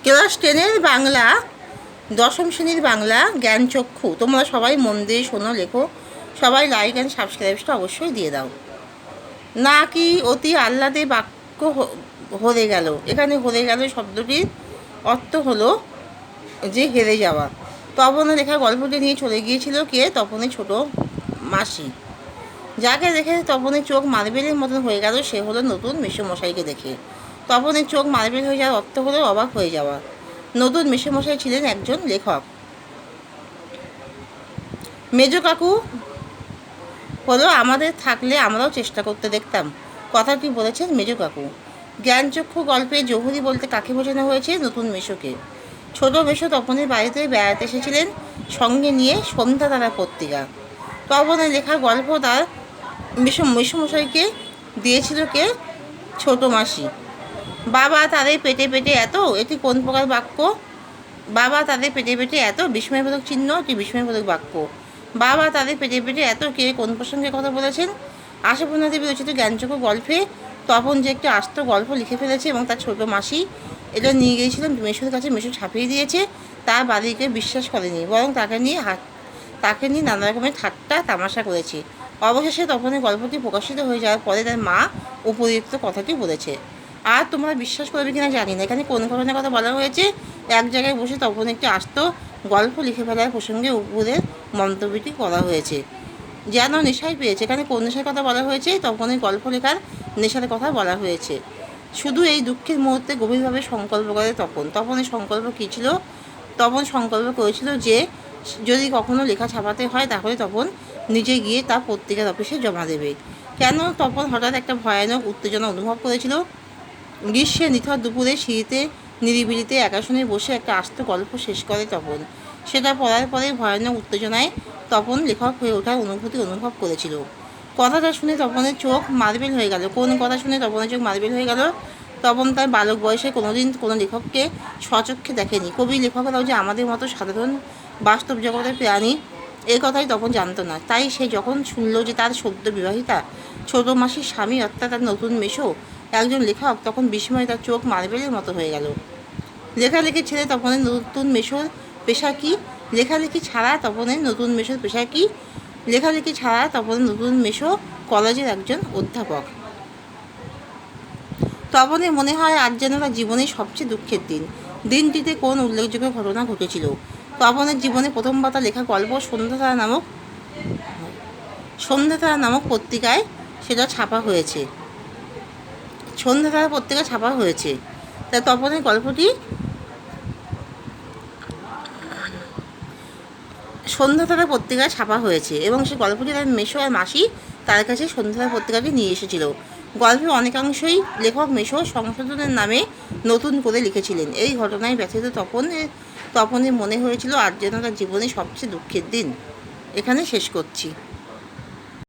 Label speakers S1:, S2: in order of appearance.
S1: Class 10-এর Bangla, দশম শ্রেণীর বাংলা জ্ঞানচক্ষু। তোমরা সবাই মন দিয়ে শোনো, লেখো। সবাই লাইক অ্যান্ড সাবস্ক্রাইবটা অবশ্যই দিয়ে দাও। না কি অতি আহ্লাদে বাক্য হরে গেল। এখানে হরে গেল শব্দটির অর্থ হলো যে হেরে যাওয়া। তপনের লেখা গল্পটি নিয়ে চলে গিয়েছিল কে? তপনের ছোট মাসি। যাকে দেখে তপনের চোখ মার্বেলের মতন হয়ে গেল সে হলো নতুন মেসোমশাইকে দেখে। তপনের চোখ মার্বেল হয়ে যাওয়ার অর্থ হলো অবাক হয়ে যাওয়া। নতুন মেসোমশাই ছিলেন একজন লেখক। মেজো কাকু হলো আমাদের থাকলে আমরাও চেষ্টা করতে দেখতাম, কথাটি বলেছেন মেজো কাকু। জ্ঞানচক্ষু গল্পে জহুরি বলতে কাকে বোঝানো হয়েছে? নতুন মেসোকে। ছোট মেসো তপনের বাড়িতে বেড়াতে এসেছিলেন সঙ্গে নিয়ে সন্ধ্যা তারা পত্রিকা। তপনের লেখা গল্প তার মেসোমশাইকে দিয়েছিল কে? ছোট মাসি। বাবা তাদের পেটে পেটে এত, এটি কোন প্রকার বাক্য? বাবা তাদের পেটে পেটে এত বিস্ময়বোধক চিহ্ন, এটি বিস্ময়বোধক বাক্য। বাবা তাদের পেটে পেটে এত কে কোন প্রসঙ্গে কথা বলেছেন? আশাপূর্ণা দেবী রচিত জ্ঞানচক্ষু গল্পে তপন যে একটি আস্ত গল্প লিখে ফেলেছে এবং তার ছোট মাসি এটা নিয়ে গিয়েছিলেন মেসোর কাছে, মেসো ছাপিয়ে দিয়েছে। তার বাড়িকে বিশ্বাস করেনি, বরং তাকে নিয়ে নানা রকমের ঠাট্টা তামাশা করেছে। অবশেষে তপনের গল্পটি প্রকাশিত হয়ে যাওয়ার পরে তার মা উপযুক্ত কথাটি বলেছে। আর তোমরা বিশ্বাস করবে কিনা জানি না, এখানে কোন ঘটনার কথা বলা হয়েছে? এক জায়গায় বসে তপন একটি আস্ত গল্প লিখে ফেলার প্রসঙ্গে উপরের মন্তব্যটি করা হয়েছে। যেন নেশায় পেয়েছে। এখানে কোন নেশার কথা বলা হয়েছে? তপনের গল্প লেখার নেশার কথা বলা হয়েছে। শুধু এই দুঃখের মুহূর্তে গভীরভাবে সংকল্প করে তপনের সংকল্প কী ছিল? তপন সংকল্প করেছিল যে যদি কখনো লেখা ছাপাতে হয় তাহলে তপন নিজে গিয়ে তা পত্রিকার অফিসে জমা দেবে। কেন তপন হঠাৎ একটা ভয়ানক উত্তেজনা অনুভব করেছিল? গ্রীষ্মের নিথর দুপুরে সিঁড়িতে নিরিবিলিতে একাশনে বসে একটা আস্ত গল্প শেষ করে তপন। সেটা পড়ার পরে ভয়ানক উত্তেজনায় তপন লেখক হয়ে ওঠার অনুভূতি অনুভব করেছিল। কথাটা শুনে তপনের চোখ মার্বেল হয়ে গেল। কোন কথা শুনে তপনের চোখ মার্বেল হয়ে গেল? তপন তার বালক বয়সে কোনোদিন কোনো লেখককে স্বচক্ষে দেখেনি। কবি লেখকরাও যে আমাদের মতো সাধারণ বাস্তব জগতের প্রাণী এই কথাই তপন জানতো না। তাই সে যখন শুনল যে তার সদ্য বিবাহিতা ছোট মাসির স্বামী অর্থাৎ তার নতুন মেসো একজন লেখক, তখন বিস্ময়ে তার চোখ মার্বেলের মতো হয়ে গেল। লেখালেখি ছেড়ে তপনের নতুন মেসোর পেশা কি? লেখালেখি ছাড়া তপনের নতুন মেসোর পেশা কি? লেখালেখি ছাড়া তপনের নতুন মেসো কলেজের একজন অধ্যাপক। তপনের মনে হয় আজ যেন তার জীবনের সবচেয়ে দুঃখের দিন। দিনটিতে কোন উল্লেখযোগ্য ঘটনা ঘটেছিল? তপনের জীবনে প্রথমবার তার লেখা গল্প সন্ধ্যাতারা নামক পত্রিকায় সেটা ছাপা হয়েছে। সন্ধ্যাতারা পত্রিকা ছাপা হয়েছে। তা তপনের গল্পটি সন্ধ্যাতারা পত্রিকায় ছাপা হয়েছে এবং সেই গল্পটি তার মেসো আর মাসি তার কাছে সন্ধ্যাতারা পত্রিকাটি নিয়ে এসেছিল। গল্পের অনেকাংশই লেখক মেসো সংশোধনের নামে নতুন করে লিখেছিলেন। এই ঘটনায় ব্যথিত তপনের মনে হয়েছিল আজ যেন তার জীবনে সবচেয়ে দুঃখের দিন। এখানে শেষ করছি।